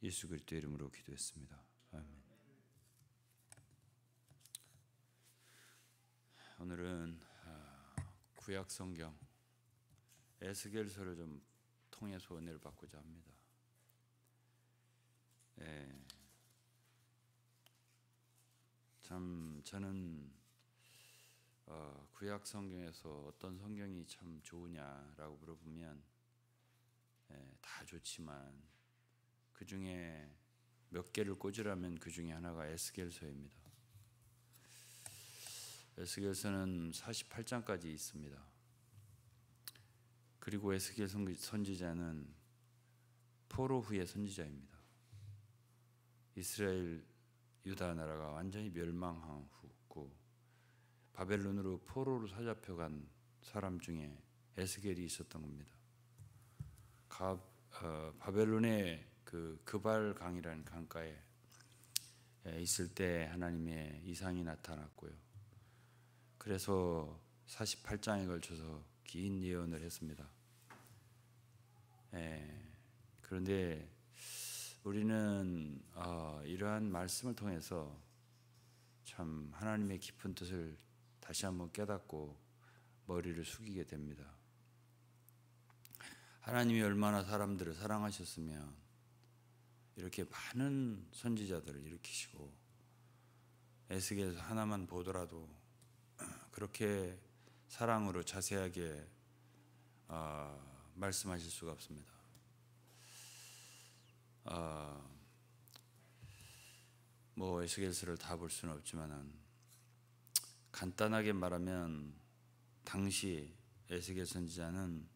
예수 그리스도 이름으로 기도했습니다. 아멘. 오늘은 구약 성경 에스겔서를 좀 통해서 은혜를 받고자 합니다. 참 저는 구약 성경에서 어떤 성경이 참 좋으냐라고 물어보면 다 좋지만 그 중에 몇 개를 꽂으라면 그 중에 하나가 에스겔서입니다. 에스겔서는 48장까지 있습니다. 그리고 에스겔 선지자는 포로 후의 선지자입니다. 이스라엘 유다 나라가 완전히 멸망한 후고 바벨론으로 포로로 사잡혀간 사람 중에 에스겔이 있었던 겁니다. 바벨론의 그 그발 강이라는 강가에 있을 때 하나님의 이상이 나타났고요. 그래서 48장에 걸쳐서 긴 예언을 했습니다. 그런데 우리는 이러한 말씀을 통해서 참 하나님의 깊은 뜻을 다시 한번 깨닫고 머리를 숙이게 됩니다. 하나님이 얼마나 사람들을 사랑하셨으면 이렇게 많은 선지자들을 일으키시고 에스겔서 하나만 보더라도 그렇게 사랑으로 자세하게 말씀하실 수가 없습니다. 뭐 에스겔서를 다 볼 수는 없지만은 간단하게 말하면 당시 에스겔 선지자는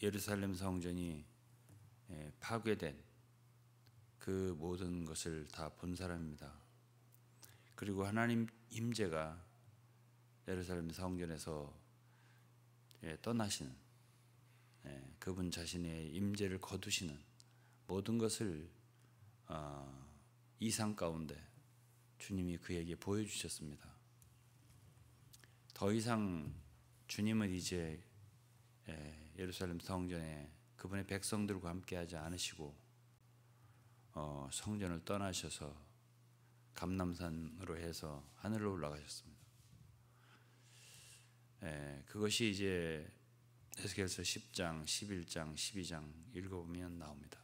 예루살렘 성전이 파괴된 그 모든 것을 다 본 사람입니다. 그리고 하나님 임재가 예루살렘 성전에서 떠나시는 그분 자신의 임재를 거두시는 모든 것을 이상 가운데 주님이 그에게 보여주셨습니다. 더 이상 주님은 이제 예루살렘 성전에 그분의 백성들과 함께하지 않으시고 성전을 떠나셔서 감람산으로 해서 하늘로 올라가셨습니다. 그것이 이제 에스겔서 10장, 11장, 12장 읽어보면 나옵니다.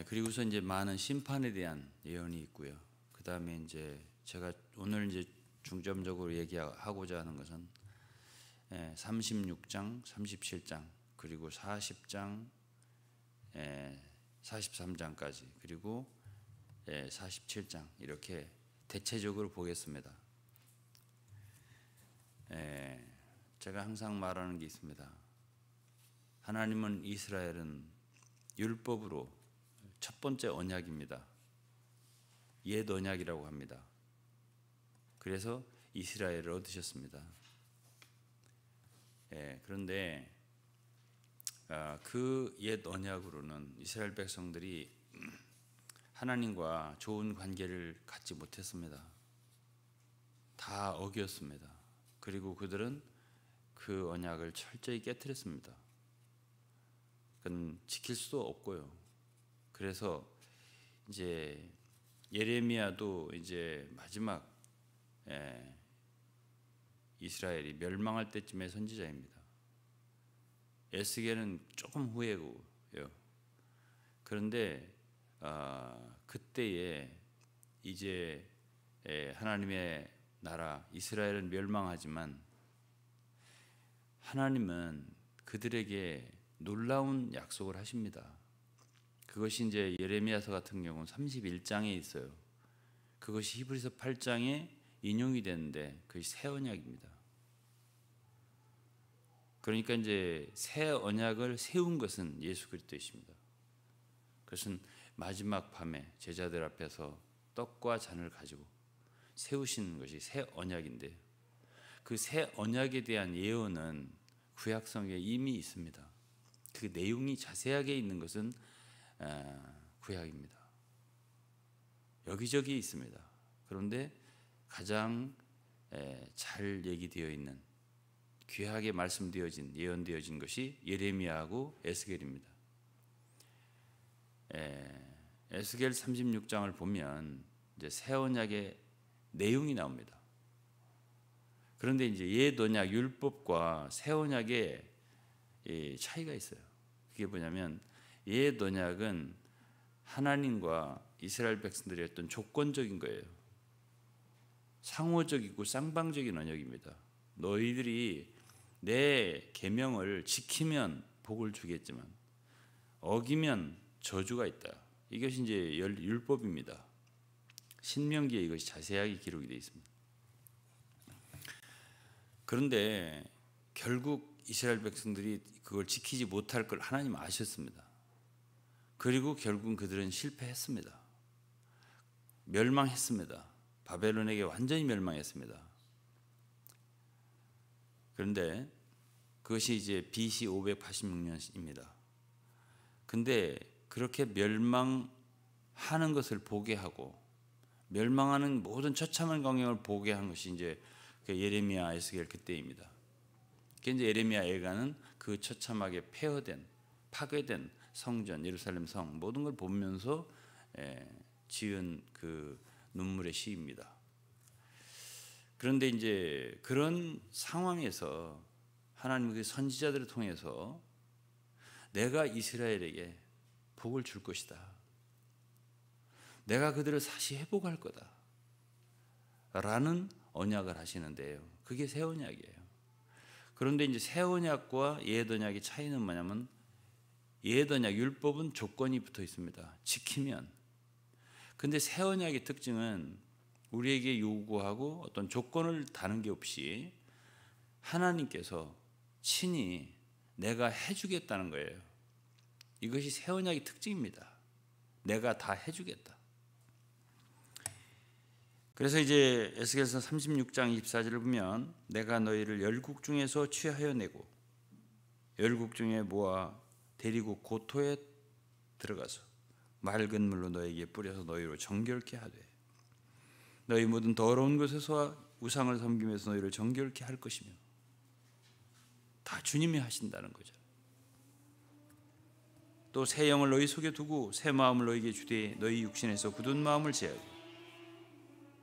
그리고서 이제 많은 심판에 대한 예언이 있고요. 그 다음에 이제 제가 오늘 이제 중점적으로 얘기하고자 하는 것은 36장, 37장, 그리고 40장, 43장까지, 그리고 47장 이렇게 대체적으로 보겠습니다. 제가 항상 말하는 게 있습니다. 하나님은 이스라엘은 율법으로 첫 번째 언약입니다. 옛 언약이라고 합니다. 그래서 이스라엘을 얻으셨습니다. 그런데 그 옛 언약으로는 이스라엘 백성들이 하나님과 좋은 관계를 갖지 못했습니다. 다 어겼습니다. 그리고 그들은 그 언약을 철저히 깨뜨렸습니다. 그건 지킬 수도 없고요. 그래서 이제 예레미야도 이제 마지막 이스라엘이 멸망할 때쯤의 선지자입니다. 에스겔은 조금 후에고요. 그런데 그때에 이제 하나님의 나라 이스라엘은 멸망하지만 하나님은 그들에게 놀라운 약속을 하십니다. 그것이 이제 예레미야서 같은 경우는 31장에 있어요. 그것이 히브리서 8장에 인용이 되는데 그것이 새 언약입니다. 그러니까 이제 새 언약을 세운 것은 예수 그리스도이십니다. 그것은 마지막 밤에 제자들 앞에서 떡과 잔을 가지고 세우신 것이 새 언약인데요. 그 새 언약에 대한 예언은 구약성경에 이미 있습니다. 그 내용이 자세하게 있는 것은 구약입니다. 여기저기 있습니다. 그런데 가장 잘 얘기되어 있는 귀하게 말씀되어진 예언되어진 것이 예레미야하고 에스겔입니다. 에스겔 36장을 보면 이제 새 언약의 내용이 나옵니다. 그런데 이제 옛 언약 율법과 새 언약의 차이가 있어요. 그게 뭐냐면 옛 언약은 하나님과 이스라엘 백성들이 했던 조건적인 거예요. 상호적이고 쌍방적인 언약입니다. 너희들이 내 계명을 지키면 복을 주겠지만 어기면 저주가 있다. 이것이 이제 율법입니다. 신명기에 이것이 자세하게 기록이 되어 있습니다. 그런데 결국 이스라엘 백성들이 그걸 지키지 못할 걸 하나님 아셨습니다. 그리고 결국은 그들은 실패했습니다. 멸망했습니다. 바벨론에게 완전히 멸망했습니다. 그런데 그것이 이제 BC 586년입니다. 근데 그렇게 멸망하는 것을 보게 하고 멸망하는 모든 처참한 광경을 보게 한 것이 이제 예레미야, 에스겔 그때입니다. 이제 예레미야 예가는 그 처참하게 폐허된, 파괴된 성전, 예루살렘 성 모든 걸 보면서 지은 그 눈물의 시입니다. 그런데 이제 그런 상황에서 하나님 그 선지자들을 통해서 내가 이스라엘에게 복을 줄 것이다. 내가 그들을 다시 회복할 거다. 라는 언약을 하시는데요. 그게 새 언약이에요. 그런데 이제 새 언약과 옛 언약의 차이는 뭐냐면 옛 언약 율법은 조건이 붙어 있습니다. 지키면. 근데 새 언약의 특징은 우리에게 요구하고 어떤 조건을 다는 게 없이 하나님께서 친히 내가 해주겠다는 거예요. 이것이 새 언약의 특징입니다. 내가 다 해주겠다. 그래서 이제 에스겔서 36장 24절을 보면 내가 너희를 열국 중에서 취하여 내고 열국 중에 모아 데리고 고토에 들어가서 맑은 물로 너희에게 뿌려서 너희로 정결케 하되 너희 모든 더러운 곳에서 우상을 섬기면서 너희를 정결케 할 것이며 다 주님이 하신다는 거죠. 또 새 영을 너희 속에 두고 새 마음을 너희에게 주되 너희 육신에서 굳은 마음을 제하고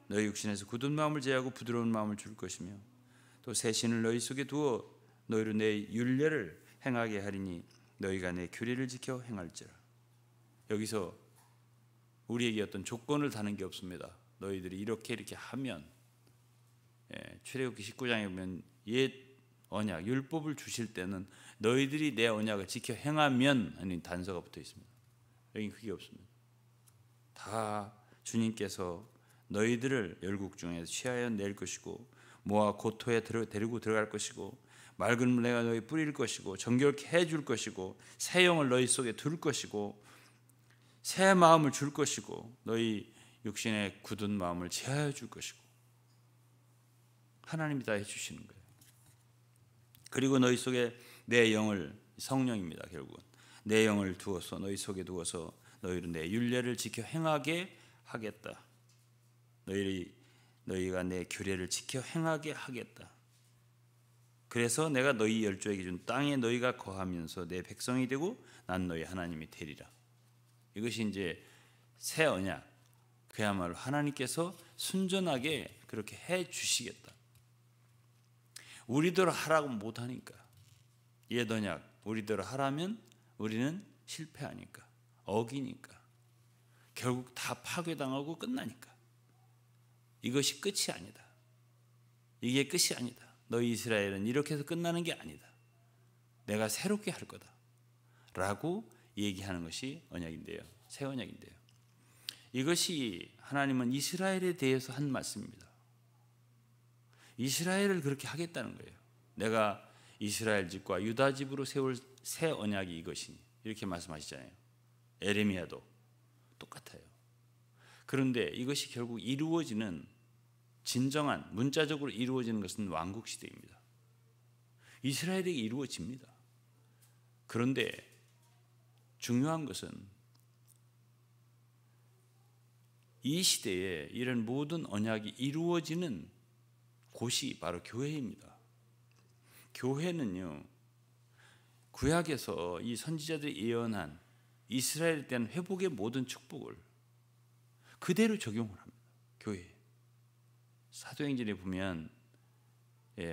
너희 육신에서 굳은 마음을 제하고 부드러운 마음을 줄 것이며 또 새 신을 너희 속에 두어 너희로 내 율례를 행하게 하리니 너희가 내 규례를 지켜 행할지라. 여기서 우리에게 어떤 조건을 다는 게 없습니다. 너희들이 이렇게 하면 출애굽기 19장에 보면 옛 언약 율법을 주실 때는 너희들이 내 언약을 지켜 행하면 하는 단서가 붙어 있습니다. 여기 그게 없습니다. 다 주님께서 너희들을 열국 중에서 취하여 낼 것이고 모아 고토에 데리고 들어갈 것이고 맑은 물 내가 너희 뿌릴 것이고 정결케 해줄 것이고 새 영을 너희 속에 둘 것이고 새 마음을 줄 것이고 너희 육신의 굳은 마음을 제하여 줄 것이고 하나님이 다 해주시는 거예요. 그리고 너희 속에 내 영을 성령입니다. 결국은 내 영을 두어서 너희 속에 두어서 너희를 내 율례를 지켜 행하게 하겠다. 너희가 내 규례를 지켜 행하게 하겠다. 그래서 내가 너희 열조에게 준 땅에 너희가 거하면서 내 백성이 되고 난 너희 하나님이 되리라. 이것이 이제 새 언약. 그야말로 하나님께서 순전하게 그렇게 해 주시겠다. 우리대로 하라고 못하니까. 옛 언약 우리대로 하라면 우리는 실패하니까. 어기니까. 결국 다 파괴당하고 끝나니까. 이것이 끝이 아니다. 이게 끝이 아니다. 너희 이스라엘은 이렇게 해서 끝나는 게 아니다. 내가 새롭게 할 거다. 라고 얘기하는 것이 언약인데요. 새 언약인데요. 이것이 하나님은 이스라엘에 대해서 한 말씀입니다. 이스라엘을 그렇게 하겠다는 거예요. 내가 이스라엘 집과 유다 집으로 세울 새 언약이 이것이니 이렇게 말씀하시잖아요. 에레미야도 똑같아요. 그런데 이것이 결국 이루어지는 진정한 문자적으로 이루어지는 것은 왕국 시대입니다. 이스라엘에게 이루어집니다. 그런데 중요한 것은 이 시대에 이런 모든 언약이 이루어지는 곳이 바로 교회입니다. 교회는요, 구약에서 이 선지자들이 예언한 이스라엘에 대한 회복의 모든 축복을 그대로 적용을 합니다. 교회. 사도행전에 보면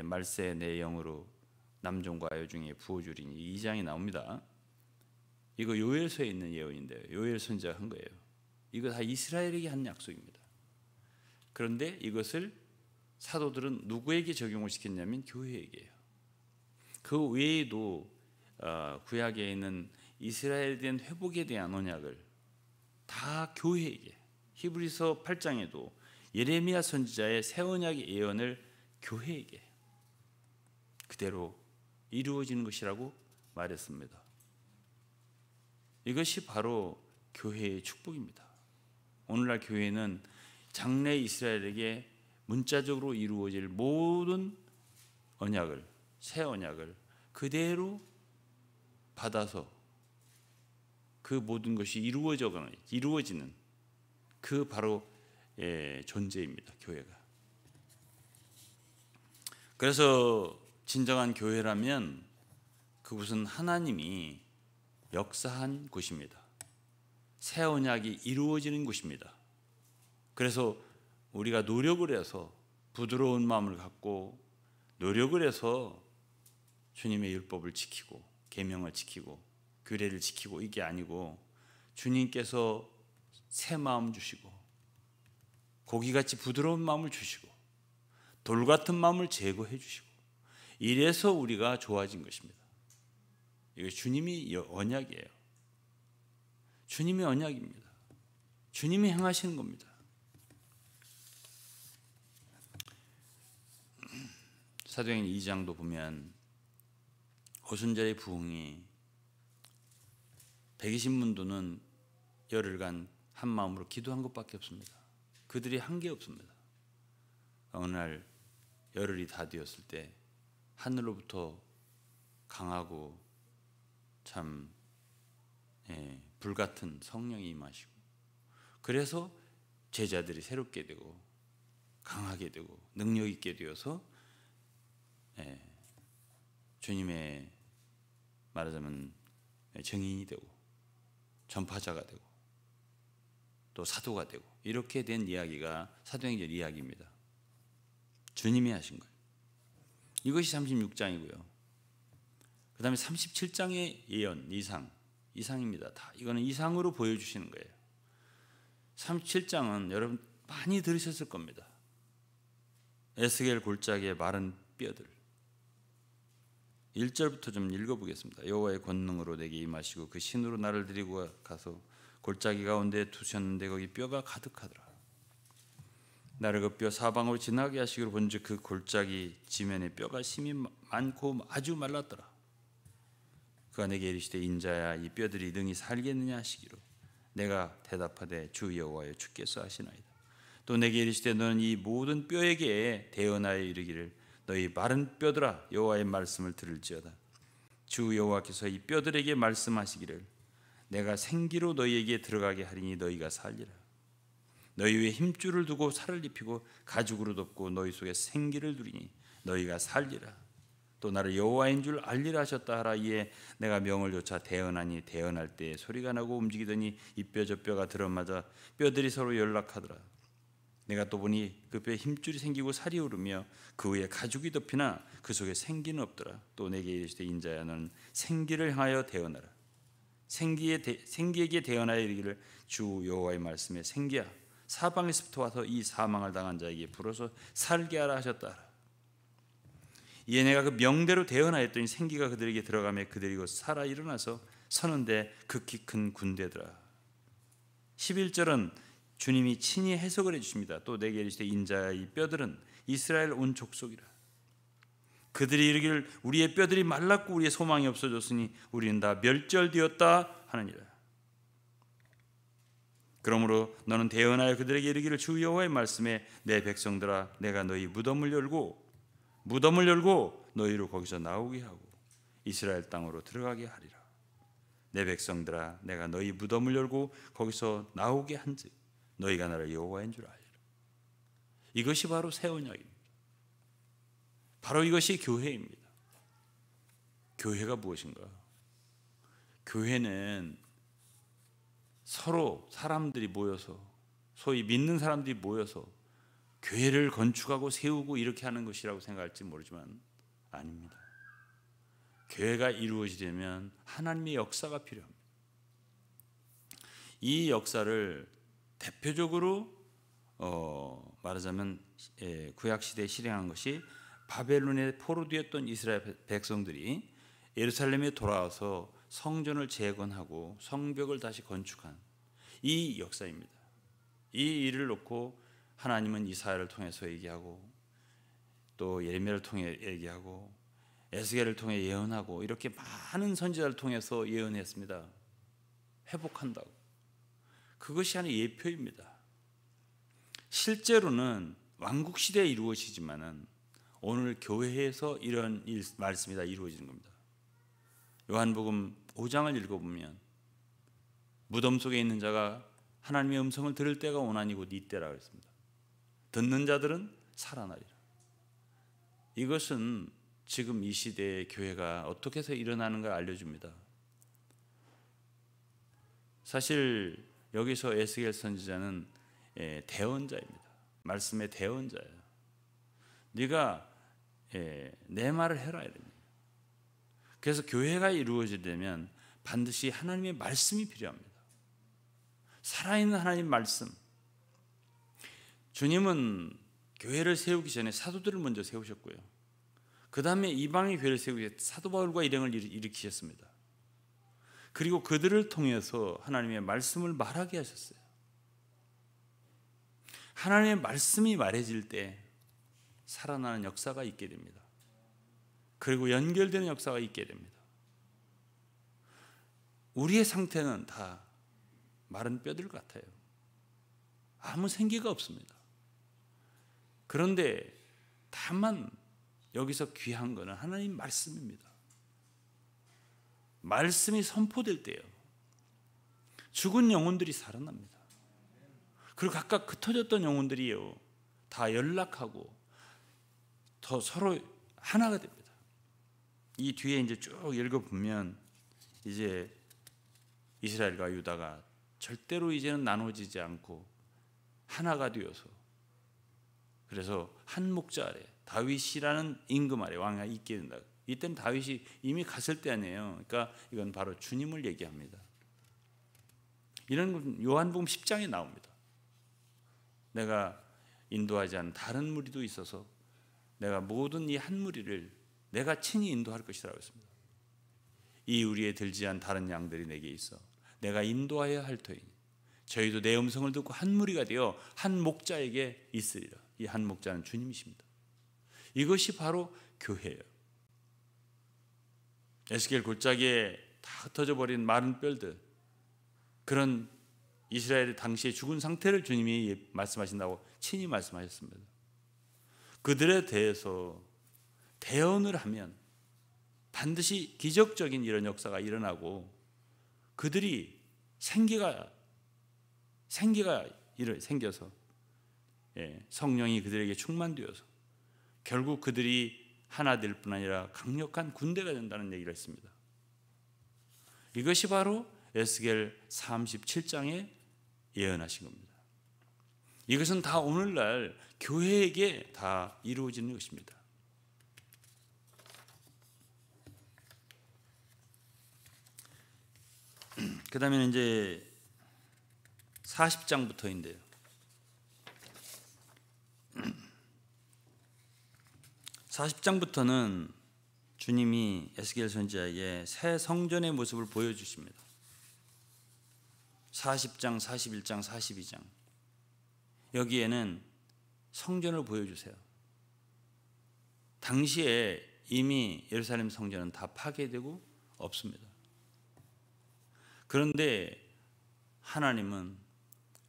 말세 내 영으로 남종과 여중에 부어주리니 2장이 나옵니다. 이거 요엘서에 있는 예언인데요. 요엘 선지자가 한 거예요. 이거 다 이스라엘에게 한 약속입니다. 그런데 이것을 사도들은 누구에게 적용을 시켰냐면 교회에게요. 그 외에도 구약에 있는 이스라엘에 대한 회복에 대한 언약을 다 교회에게, 히브리서 8장에도 예레미야 선지자의 새 언약의 예언을 교회에게 그대로 이루어지는 것이라고 말했습니다. 이것이 바로 교회의 축복입니다. 오늘날 교회는 장래 이스라엘에게 문자적으로 이루어질 모든 언약을, 새 언약을 그대로 받아서 그 모든 것이 이루어지는 그 바로 존재입니다. 교회가. 그래서 진정한 교회라면 그곳은 하나님이 역사한 곳입니다. 새 언약이 이루어지는 곳입니다. 그래서 우리가 노력을 해서 부드러운 마음을 갖고 노력을 해서 주님의 율법을 지키고 계명을 지키고 규례를 지키고 이게 아니고 주님께서 새 마음 주시고 고기같이 부드러운 마음을 주시고 돌 같은 마음을 제거해 주시고 이래서 우리가 좋아진 것입니다. 이거 주님이 언약이에요. 주님의 언약입니다. 주님이 행하시는 겁니다. 사도행전 2장도 보면 오순절의 부흥이 120문도는 열흘간 한 마음으로 기도한 것밖에 없습니다. 그들이 한 게 없습니다. 어느 날 열흘이 다 되었을 때 하늘로부터 강하고 참 불같은 성령이 임하시고 그래서 제자들이 새롭게 되고 강하게 되고 능력 있게 되어서 주님의 말하자면 증인이 되고 전파자가 되고 또 사도가 되고 이렇게 된 이야기가 사도행전 이야기입니다. 주님이 하신 거예요. 이것이 36장이고요. 그 다음에 37장의 예언, 이상입니다. 다 이거는 이상으로 보여주시는 거예요. 37장은 여러분 많이 들으셨을 겁니다. 에스겔 골짜기의 마른 뼈들. 1절부터 좀 읽어보겠습니다. 여호와의 권능으로 내게 임하시고 그 신으로 나를 데리고 가서 골짜기 가운데 두셨는데 거기 뼈가 가득하더라. 나를 그 뼈 사방으로 지나게 하시기로 본즉 그 골짜기 지면에 뼈가 심이 많고 아주 말랐더라. 그가 내게 이르시되 인자야 이 뼈들이 능히 살겠느냐 하시기로 내가 대답하되 주 여호와여 주께서 하시나이다. 또 내게 이르시되 너는 이 모든 뼈에게 대언하여 이르기를 너희 마른 뼈들아 여호와의 말씀을 들을지어다. 주 여호와께서 이 뼈들에게 말씀하시기를 내가 생기로 너희에게 들어가게 하리니 너희가 살리라. 너희 위에 힘줄을 두고 살을 입히고 가죽으로 덮고 너희 속에 생기를 두리니 너희가 살리라. 또 나를 여호와인 줄 알리라 하셨다 하라. 이에 내가 명을 조차 대언하니 대언할 때 소리가 나고 움직이더니 이 뼈 저 뼈가 들어맞아 뼈들이 서로 연락하더라. 내가 또 보니 그 뼈에 힘줄이 생기고 살이 오르며 그 위에 가죽이 덮이나 그 속에 생기는 없더라. 또 내게 이르시되 인자야 너는 생기를 향하여 대언하라. 생기에게 대언하여 이르기를 주 여호와의 말씀에 생기야 사방에서부터 와서 이 사망을 당한 자에게 불어서 살게 하라 하셨다 하라. 이에 내가 그 명대로 대언하였더니 생기가 그들에게 들어가며 그들이 곧 살아 일어나서 서는데 극히 큰 군대더라. 11절은 주님이 친히 해석을 해주십니다. 또 내게 이르시되 인자야 이 뼈들은 이스라엘 온 족속이라. 그들이 이르기를 우리의 뼈들이 말랐고 우리의 소망이 없어졌으니 우리는 다 멸절되었다 하느니라. 그러므로 너는 대언하여 그들에게 이르기를 주 여호와의 말씀에 내 백성들아 내가 너희 무덤을 열고 너희로 거기서 나오게 하고 이스라엘 땅으로 들어가게 하리라. 내 백성들아 내가 너희 무덤을 열고 거기서 나오게 한즉 너희가 나를 여호와인 줄 알리라. 이것이 바로 새 언약입니다. 바로 이것이 교회입니다. 교회가 무엇인가? 교회는 서로 사람들이 모여서, 소위 믿는 사람들이 모여서 교회를 건축하고 세우고 이렇게 하는 것이라고 생각할지 모르지만 아닙니다. 교회가 이루어지려면 하나님의 역사가 필요합니다. 이 역사를 대표적으로 말하자면 구약시대에 실행한 것이 바벨론에 포로되었던 이스라엘 백성들이 예루살렘에 돌아와서 성전을 재건하고 성벽을 다시 건축한 이 역사입니다. 이 일을 놓고 하나님은 이사야를 통해서 얘기하고 또 예레미야를 통해 얘기하고 에스겔을 통해 예언하고 이렇게 많은 선지자를 통해서 예언했습니다. 회복한다고. 그것이 하나의 예표입니다. 실제로는 왕국 시대에 이루어지지만은 오늘 교회에서 이런 말씀이 다 이루어지는 겁니다. 요한복음 5장을 읽어보면 무덤 속에 있는 자가 하나님의 음성을 들을 때가 오나니 곧 이때라고 했습니다. 듣는 자들은 살아나리라. 이것은 지금 이 시대의 교회가 어떻게 해서 일어나는가 알려줍니다. 사실 여기서 에스겔 선지자는 대언자입니다. 말씀의 대언자예요. 네가 내 말을 해라 이랍니다. 그래서 교회가 이루어지려면 반드시 하나님의 말씀이 필요합니다. 살아있는 하나님 말씀. 주님은 교회를 세우기 전에 사도들을 먼저 세우셨고요. 그 다음에 이방의 교회를 세우기 위해 사도 바울과 일행을 일으키셨습니다. 그리고 그들을 통해서 하나님의 말씀을 말하게 하셨어요. 하나님의 말씀이 말해질 때 살아나는 역사가 있게 됩니다. 그리고 연결되는 역사가 있게 됩니다. 우리의 상태는 다 마른 뼈들 같아요. 아무 생기가 없습니다. 그런데 다만 여기서 귀한 것은 하나님 말씀입니다. 말씀이 선포될 때요, 죽은 영혼들이 살아납니다. 그리고 각각 흩어졌던 영혼들이요, 다 연락하고 더 서로 하나가 됩니다. 이 뒤에 이제 쭉 읽어보면 이제 이스라엘과 유다가 절대로 이제는 나눠지지 않고 하나가 되어서, 그래서 한 목자 아래 다윗이라는 임금 아래 왕이 있게 된다. 이때는 다윗이 이미 갔을 때 아니에요. 그러니까 이건 바로 주님을 얘기합니다. 이런 건 요한복음 10장에 나옵니다. 내가 인도하지 않은 다른 무리도 있어서 내가 모든 이 한 무리를 내가 친히 인도할 것이라고 했습니다. 이 우리에 들지 않은 다른 양들이 내게 있어 내가 인도하여야 할 터이니 저희도 내 음성을 듣고 한 무리가 되어 한 목자에게 있으리라. 이 한 목자는 주님이십니다. 이것이 바로 교회예요. 에스겔 골짜기에 다 흩어져 버린 마른 뼈들, 그런 이스라엘의 당시의 죽은 상태를 주님이 말씀하신다고 친히 말씀하셨습니다. 그들에 대해서 대언을 하면 반드시 기적적인 이런 역사가 일어나고 그들이 생겨서 성령이 그들에게 충만되어서 결국 그들이 하나 될 뿐 아니라 강력한 군대가 된다는 얘기를 했습니다. 이것이 바로 에스겔 37장에 예언하신 겁니다. 이것은 다 오늘날 교회에게 다 이루어지는 것입니다. 그 다음에는 이제 40장부터인데요. 40장부터는 주님이 에스겔 선지자에게 새 성전의 모습을 보여주십니다. 40장, 41장, 42장 여기에는 성전을 보여주세요. 당시에 이미 예루살렘 성전은 다 파괴되고 없습니다. 그런데 하나님은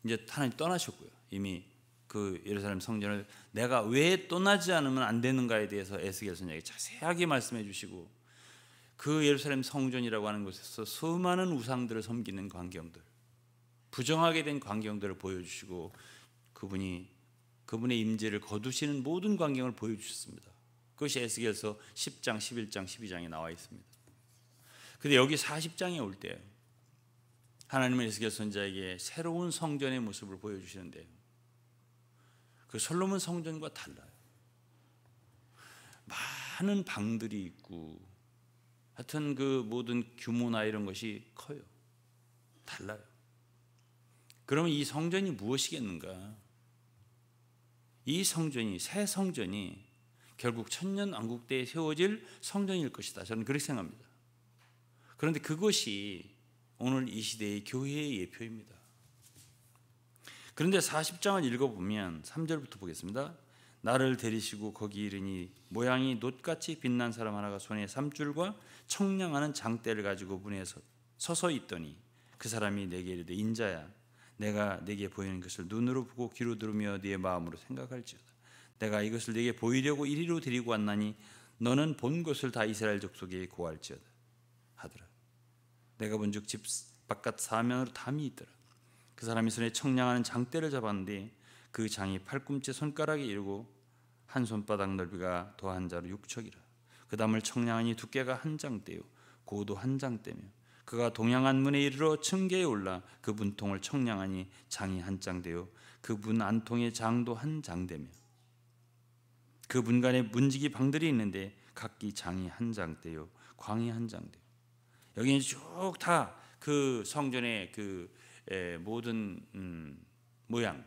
이제 하나님 떠나셨고요. 이미 그 예루살렘 성전을 내가 왜 떠나지 않으면 안 되는가에 대해서 에스겔 선지자에게 자세하게 말씀해 주시고, 그 예루살렘 성전이라고 하는 곳에서 수많은 우상들을 섬기는 광경들, 부정하게 된 광경들을 보여주시고 그분의 임재를 거두시는 모든 광경을 보여주셨습니다. 그것이 에스겔서 10장, 11장, 12장에 나와 있습니다. 근데 여기 40장에 올 때 하나님은 에스겔 선지자에게 새로운 성전의 모습을 보여주시는데요, 그 솔로몬 성전과 달라요. 많은 방들이 있고 하여튼 그 모든 규모나 이런 것이 커요. 달라요. 그러면 이 성전이 무엇이겠는가? 이 성전이, 새 성전이 결국 천년왕국 때에 세워질 성전일 것이다. 저는 그렇게 생각합니다. 그런데 그것이 오늘 이 시대의 교회의 예표입니다. 그런데 40장을 읽어보면 3절부터 보겠습니다. 나를 데리시고 거기 이르니 모양이 놋같이 빛난 사람 하나가 손에 삼줄과 청량하는 장대를 가지고 문에 서서 있더니 그 사람이 내게 이르되 인자야, 내가 내게 보이는 것을 눈으로 보고 귀로 들으며 네 마음으로 생각할지어다. 내가 이것을 네게 보이려고 이리로 데리고 왔나니 너는 본 것을 다 이스라엘 족속에게 고할지어다 하더라. 내가 본즉 집 바깥 사면으로 담이 있더라. 그 사람이 손에 청량하는 장대를 잡았는데 그 장이 팔꿈치 손가락에 이르고 한 손바닥 넓이가 더한 자로 6척이라. 그 담을 청량하니 두께가 한 장대요 고도 한 장대며 그가 동양안 문에 이르러 층계에 올라 그 문통을 청량하니 장이 한 장대요 그 문 안통의 장도 한 장대며 그 문간에 문지기 방들이 있는데 각기 장이 한 장대요 광이 한 장대요. 여기는 쭉 다 그 성전의 그 모든 모양,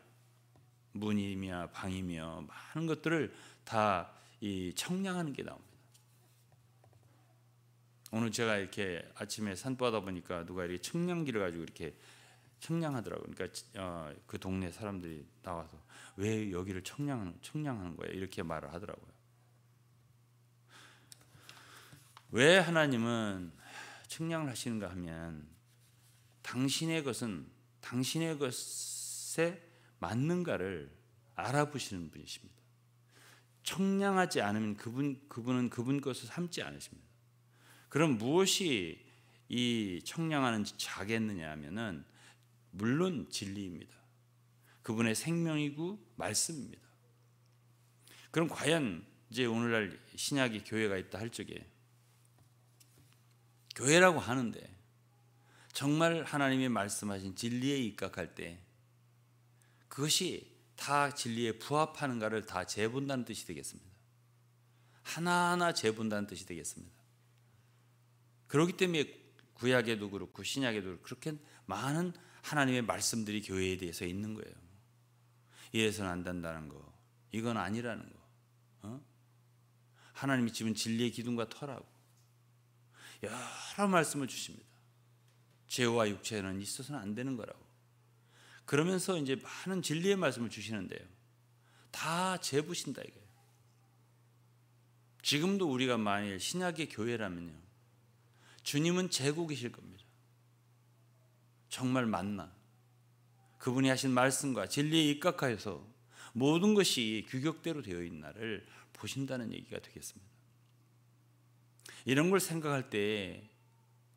문이며 방이며 많은 것들을 다 이 청량하는 게 나옵니다. 오늘 제가 이렇게 아침에 산보하다 보니까 누가 이렇게 청량기를 가지고 이렇게 청량하더라고요. 그러니까 그 동네 사람들이 나와서 왜 여기를 청량하는 거예요? 이렇게 말을 하더라고요. 왜 하나님은 청량을 하시는가 하면 당신의 것은 당신의 것에 맞는가를 알아보시는 분이십니다. 청량하지 않으면 그분은 그분 것을 삼지 않으십니다. 그럼 무엇이 이 청량하는 자겠느냐 하면은 물론 진리입니다. 그분의 생명이고 말씀입니다. 그럼 과연 이제 오늘날 신약의 교회가 있다 할 적에 교회라고 하는데 정말 하나님이 말씀하신 진리에 입각할 때 그것이 다 진리에 부합하는가를 다 재본다는 뜻이 되겠습니다. 하나하나 재본다는 뜻이 되겠습니다. 그렇기 때문에 구약에도 그렇고 신약에도 그렇게 많은 하나님의 말씀들이 교회에 대해서 있는 거예요. 이래서는 안 된다는 거, 이건 아니라는 거, 하나님이 집은 진리의 기둥과 터라고 여러 말씀을 주십니다. 죄와 육체는 있어서는 안 되는 거라고. 그러면서 이제 많은 진리의 말씀을 주시는데요, 다 재보신다 이거예요. 지금도 우리가 만일 신약의 교회라면요, 주님은 재고 계실 겁니다. 정말 맞나? 그분이 하신 말씀과 진리에 입각하여서 모든 것이 규격대로 되어 있나를 보신다는 얘기가 되겠습니다. 이런 걸 생각할 때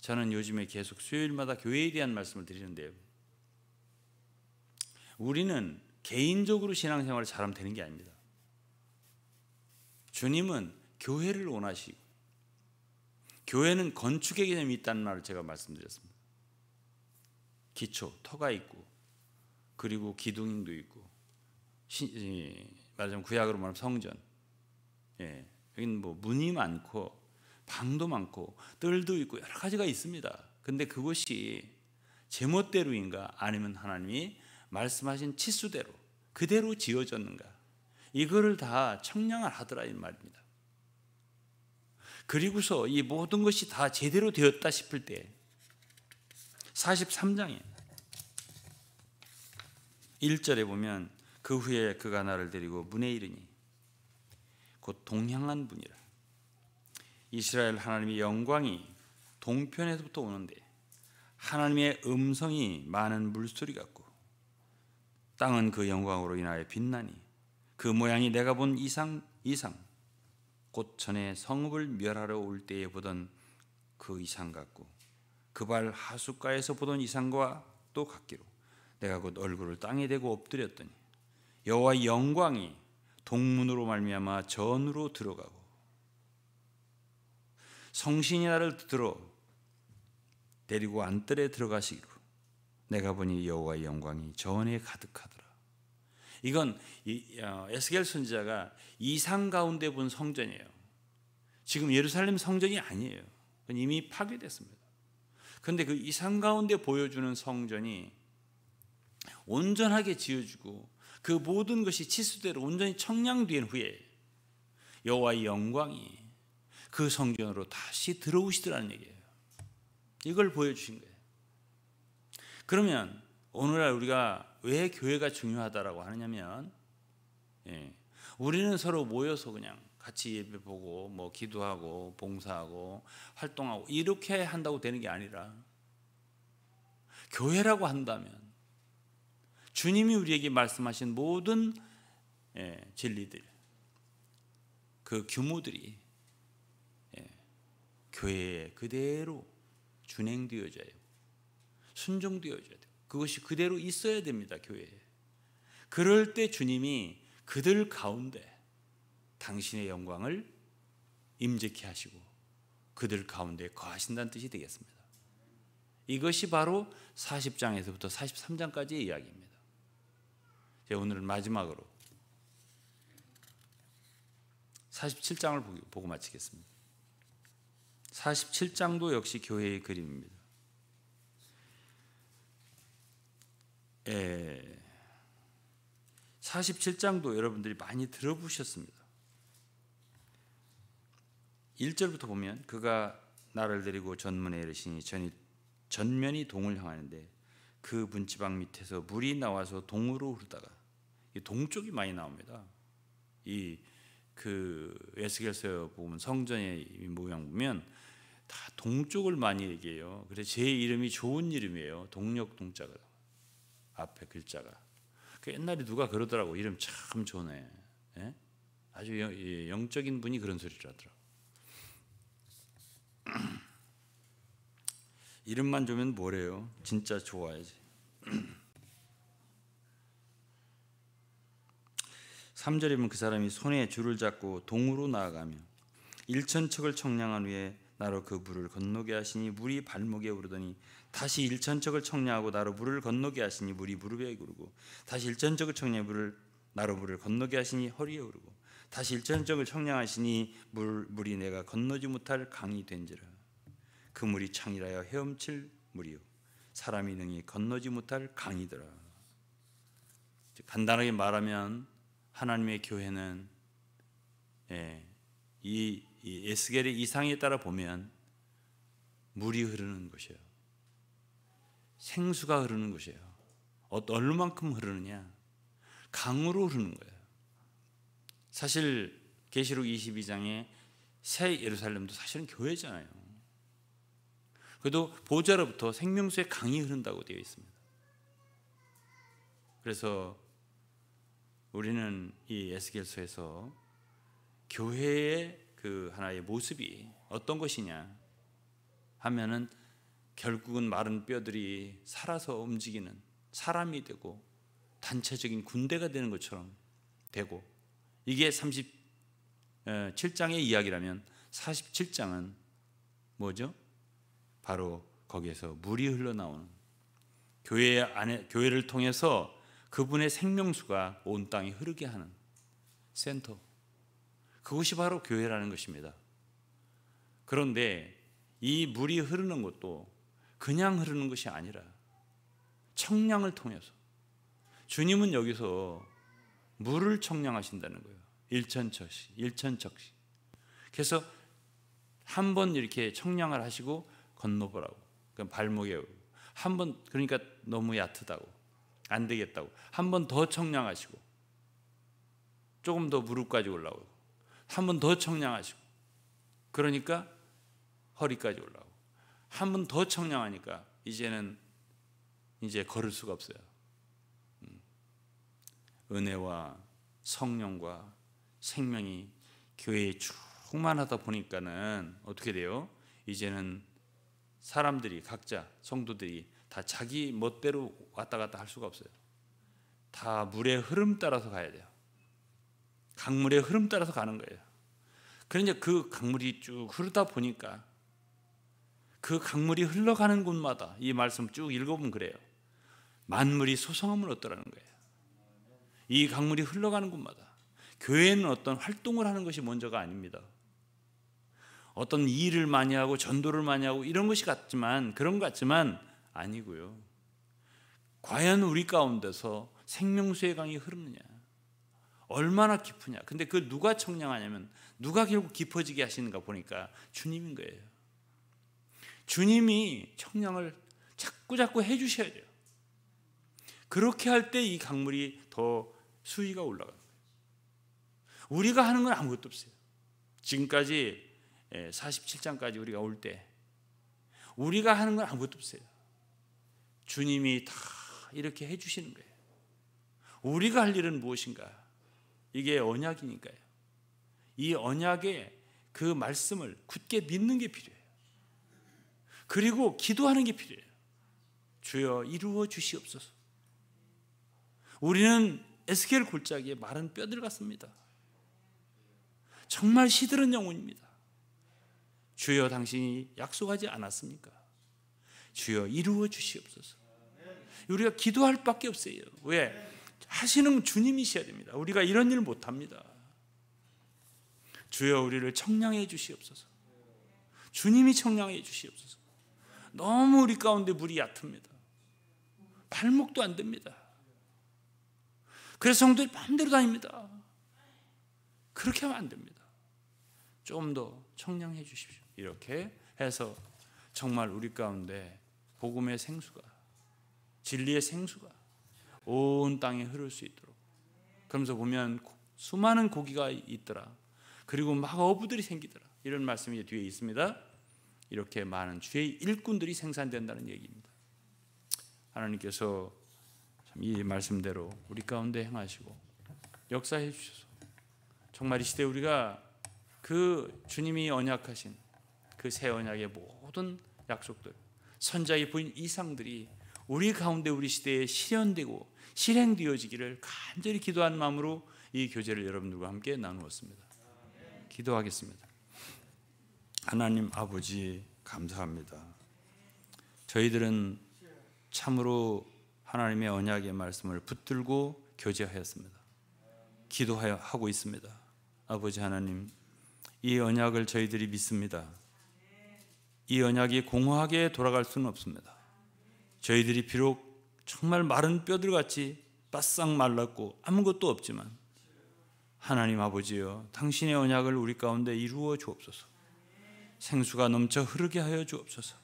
저는 요즘에 계속 수요일마다 교회에 대한 말씀을 드리는데요, 우리는 개인적으로 신앙생활을 잘하면 되는 게 아닙니다. 주님은 교회를 원하시고 교회는 건축의 개념이 있다는 말을 제가 말씀드렸습니다. 기초, 터가 있고 그리고 기둥도 있고 말하자면 구약으로 말하면 성전, 여기는 뭐 문이 많고 방도 많고 뜰도 있고 여러 가지가 있습니다. 근데 그것이 제멋대로인가 아니면 하나님이 말씀하신 치수대로 그대로 지어졌는가, 이거를 다 청량을 하더라 이 말입니다. 그리고서 이 모든 것이 다 제대로 되었다 싶을 때 43장에 1절에 보면 그 후에 그가 나를 데리고 문에 이르니 곧 동향한 문이라. 이스라엘 하나님의 영광이 동편에서부터 오는데 하나님의 음성이 많은 물소리 같고 땅은 그 영광으로 인하여 빛나니 그 모양이 내가 본 이상 곧 전에 성읍을 멸하러 올 때에 보던 그 이상 같고 그 발 하숫가에서 보던 이상과 또 같기로 내가 곧 얼굴을 땅에 대고 엎드렸더니 여호와의 영광이 동문으로 말미암아 전으로 들어가고 성신이 나를 들어 데리고 안뜰에 들어가시기로 내가 보니 여호와의 영광이 전에 가득하더라. 이건 에스겔 선지자가 이상 가운데 본 성전이에요. 지금 예루살렘 성전이 아니에요. 이미 파괴됐습니다. 그런데 그 이상 가운데 보여주는 성전이 온전하게 지어지고 그 모든 것이 치수대로 온전히 청량된 후에 여호와의 영광이 그 성전으로 다시 들어오시더라는 얘기예요. 이걸 보여주신 거예요. 그러면 오늘날 우리가 왜 교회가 중요하다라고 하느냐면, 우리는 서로 모여서 그냥 같이 예배 보고 뭐 기도하고 봉사하고 활동하고 이렇게 한다고 되는 게 아니라, 교회라고 한다면 주님이 우리에게 말씀하신 모든 진리들, 그 규모들이 교회에 그대로 준행되어져야 해요. 순종되어져야 돼요. 그것이 그대로 있어야 됩니다. 교회에. 그럴 때 주님이 그들 가운데 당신의 영광을 임재케 하시고 그들 가운데 거하신다는 뜻이 되겠습니다. 이것이 바로 40장에서부터 43장까지의 이야기입니다. 제가 오늘은 마지막으로 47장을 보고 마치겠습니다. 47장도 역시 교회의 그림입니다. 47장도 여러분들이 많이 들어보셨습니다. 1절부터 보면 그가 나를 데리고 전문에 이르시니 전면이 동을 향하는데 그 문지방 밑에서 물이 나와서 동으로 흐르다가, 이 동쪽이 많이 나옵니다. 그 에스겔서 보면 성전의 모양 보면 다 동쪽을 많이 얘기해요. 그래서 제 이름이 좋은 이름이에요. 동력 동자가 앞에 글자가. 옛날에 누가 그러더라고. 이름 참 좋네. 아주 영적인 분이 그런 소리를 하더라고. 이름만 좋으면 뭐래요? 진짜 좋아야지. 3절에 보면 그 사람이 손에 줄을 잡고 동으로 나아가며 일천척을 청량한 후에 나로 그 물을 건너게 하시니 물이 발목에 오르더니 다시 일천척을 청량하고 나로 물을 건너게 하시니 물이 무릎에 오르고 다시 일천척을 청량하고 나로 물을 건너게 하시니 허리에 오르고 다시 일천척을 청량하시니 물이 내가 건너지 못할 강이 된지라. 그 물이 창이라여 헤엄칠 물이요 사람이 능히 건너지 못할 강이더라. 간단하게 말하면 하나님의 교회는 이 에스겔의 이상에 따라 보면 물이 흐르는 곳이에요. 생수가 흐르는 곳이에요. 얼마만큼 흐르느냐? 강으로 흐르는 거예요. 사실 계시록 22장에 새 예루살렘도 사실은 교회잖아요. 그래도 보좌로부터 생명수의 강이 흐른다고 되어 있습니다. 그래서 우리는 이 에스겔서에서 교회의 그 하나의 모습이 어떤 것이냐 하면은 결국은 마른 뼈들이 살아서 움직이는 사람이 되고 단체적인 군대가 되는 것처럼 되고, 이게 37장의 이야기라면 47장은 뭐죠? 바로 거기에서 물이 흘러나오는 교회를 통해서 그분의 생명수가 온 땅에 흐르게 하는 센터, 그것이 바로 교회라는 것입니다. 그런데 이 물이 흐르는 것도 그냥 흐르는 것이 아니라 청량을 통해서, 주님은 여기서 물을 청량하신다는 거예요. 일천척씩. 그래서 한 번 이렇게 청량을 하시고 건너보라고. 그러니까 발목에 한 번, 그러니까 너무 얕다고, 안 되겠다고 한 번 더 청량하시고, 조금 더 무릎까지 올라오고, 한 번 더 청량하시고, 그러니까 허리까지 올라오고, 한 번 더 청량하니까 이제는 이제 걸을 수가 없어요. 은혜와 성령과 생명이 교회에 충만하다 보니까는 어떻게 돼요? 이제는 사람들이, 각자 성도들이 다 자기 멋대로 왔다 갔다 할 수가 없어요. 다 물의 흐름 따라서 가야 돼요. 강물의 흐름 따라서 가는 거예요. 그러니까 그 강물이 쭉 흐르다 보니까 그 강물이 흘러가는 곳마다 이 말씀 쭉 읽어보면 그래요. 만물이 소성하면 어떠라는 거예요. 이 강물이 흘러가는 곳마다 교회는 어떤 활동을 하는 것이 먼저가 아닙니다. 어떤 일을 많이 하고 전도를 많이 하고 이런 것이 같지만 그런 것 같지만 아니고요. 과연 우리 가운데서 생명수의 강이 흐르느냐, 얼마나 깊으냐. 근데 그 누가 청량하냐면 누가 결국 깊어지게 하시는가 보니까 주님인 거예요. 주님이 청량을 자꾸 해주셔야 돼요. 그렇게 할 때 이 강물이 더 수위가 올라가요. 우리가 하는 건 아무것도 없어요. 지금까지 47장까지 우리가 올 때 우리가 하는 건 아무것도 없어요. 주님이 다 이렇게 해주시는 거예요. 우리가 할 일은 무엇인가? 이게 언약이니까요. 이 언약의 그 말씀을 굳게 믿는 게 필요해요. 그리고 기도하는 게 필요해요. 주여 이루어 주시옵소서. 우리는 에스겔 골짜기에 마른 뼈들 같습니다. 정말 시들은 영혼입니다. 주여 당신이 약속하지 않았습니까? 주여 이루어 주시옵소서. 우리가 기도할 밖에 없어요. 왜? 하시는 주님이셔야 됩니다. 우리가 이런 일 못합니다. 주여 우리를 청량해 주시옵소서. 주님이 청량해 주시옵소서. 너무 우리 가운데 물이 얕습니다. 발목도 안 됩니다. 그래서 성도들이 마음대로 다닙니다. 그렇게 하면 안 됩니다. 좀 더 청량해 주십시오. 이렇게 해서 정말 우리 가운데 복음의 생수가, 진리의 생수가 온 땅에 흐를 수 있도록. 그러면서 보면 수많은 고기가 있더라. 그리고 막 어부들이 생기더라. 이런 말씀이 뒤에 있습니다. 이렇게 많은 주의 일꾼들이 생산된다는 얘기입니다. 하나님께서 참 이 말씀대로 우리 가운데 행하시고 역사해 주셔서 정말 이 시대에 우리가 그 주님이 언약하신 그 새 언약의 모든 약속들, 선자의 부인 이상들이 우리 가운데 우리 시대에 실현되고 실행되어지기를 간절히 기도하는 마음으로 이 교제를 여러분들과 함께 나누었습니다. 기도하겠습니다. 하나님 아버지 감사합니다. 저희들은 참으로 하나님의 언약의 말씀을 붙들고 교제하였습니다. 기도하고 있습니다. 아버지 하나님, 이 언약을 저희들이 믿습니다. 이 언약이 공허하게 돌아갈 수는 없습니다. 저희들이 비록 정말 마른 뼈들같이 바싹 말랐고 아무것도 없지만 하나님 아버지여, 당신의 언약을 우리 가운데 이루어 주옵소서. 생수가 넘쳐 흐르게 하여 주옵소서.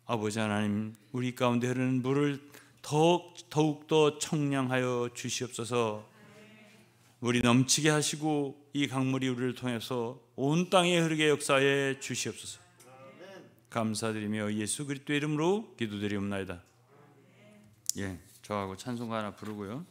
아버지 하나님, 우리 가운데 흐르는 물을 더욱더 청량하여 주시옵소서. 물이 넘치게 하시고 이 강물이 우리를 통해서 온 땅에 흐르게 역사해 주시옵소서. 감사드리며 예수 그리스도의 이름으로 기도드리옵나이다. 예, 저하고 찬송가 하나 부르고요.